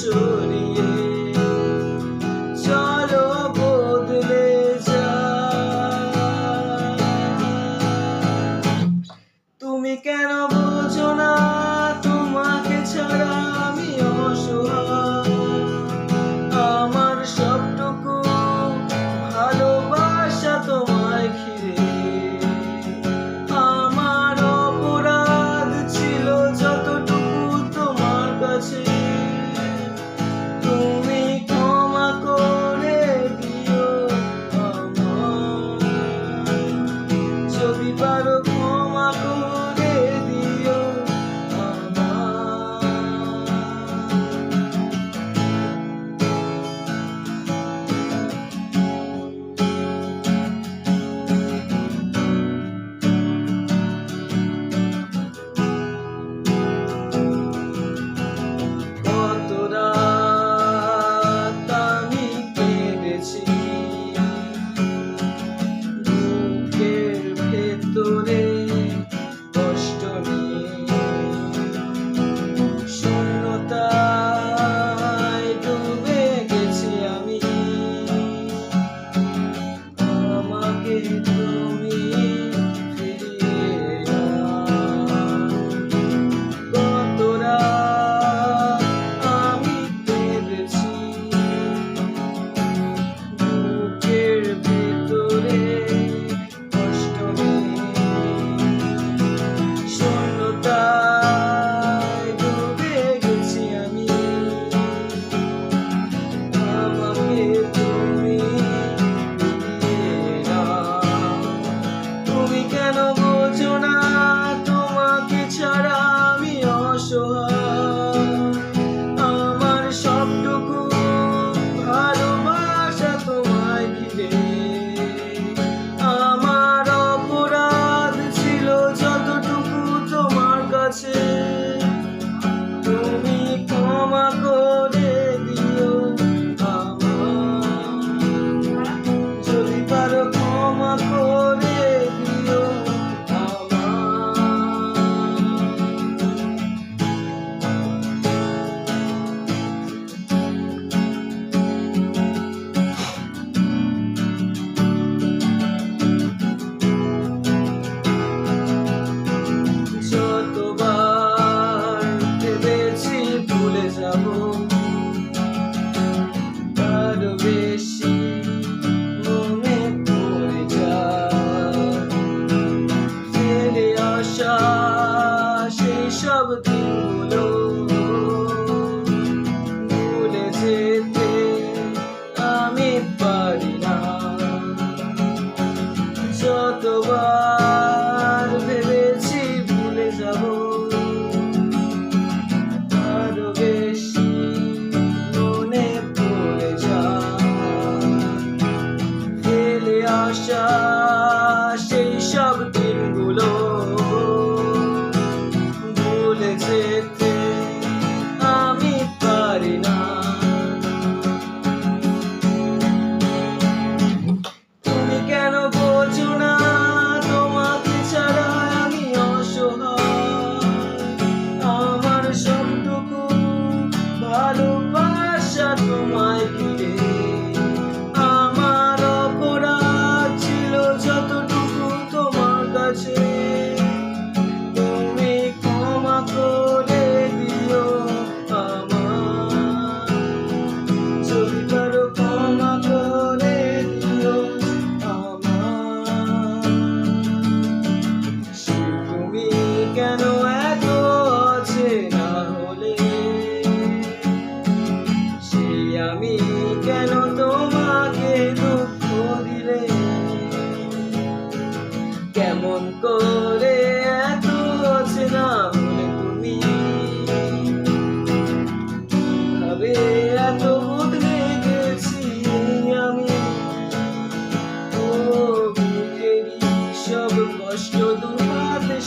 সরিয়ে চলো বদলে যায়। তুমি কেন বোঝো না তোমাকে ছাড়া আমি অসহায়। আমার সবটুকু ভালোবাসা তোমায় ঘিরে। আমার অপরাধ ছিল যতটুকু তোমার কাছে। তুমি ক্ষমা করে দিও আমায়, যদি পারো ক্ষমা করে দিও আমায়। কত রাত আমি কেঁদেছি বুকের ভেতরে কষ্ট নিয়ে। শূন্যতায় ডুবে গেছি আমি, আমাকে তুমি ফিরিয়ে দাও। কত রাত আমি কেঁদেছি বুকের ভেতরে কষ্ট নিয়ে। শূন্যতায় ডুবে গেছি আমি, আমাকে তুমি ফিরিয়ে দাও। তুমি কেন বোঝো না তোমাকে ছাড়া আমি অসহায়। আমার সবটুকু ভালোবাসা তোমায় ঘিরে। আমার অপরাধ ছিল যতটুকু তোমার কাছে। তুমি ক্ষমা করে দিও আমায়, যদি পারো ক্ষমা করে দিও যতবার ভেবেছি ভুলে যাব, আরো বেশি মনে পড়ে যায়। ফেলে আসা সেই সব দিনগুলো ভুলে যেতে আমি পারি না। যতবার ভেবেছি ভুলে যাব, আরো বেশি মনে পড়ে যায়। ফেলে আসা সেই সব দিনগুলো ভুলে যেতে আমি পারি না। তুমি কেন বোঝো না তোমাকে ছাড়া আমি অসহায়। আমার সবটুকু ভালোবাসা তোমায় ঘিরে। আমার অপরাধ ছিল যতটুকু তোমার কাছে। তুমি ক্ষমা করে দিও আমায়, যদি পারো ক্ষমা করে দিও আমায়। তুমি কেন এত অচেনা হলে, সেই আমি কেন তোমাকে দুঃখ দিলে। কেমন করে এত অচেনা হলে তুমি, ভাবে এত বদলে গেছি আমি। ও বুকেরই সব কষ্ট দুহাতে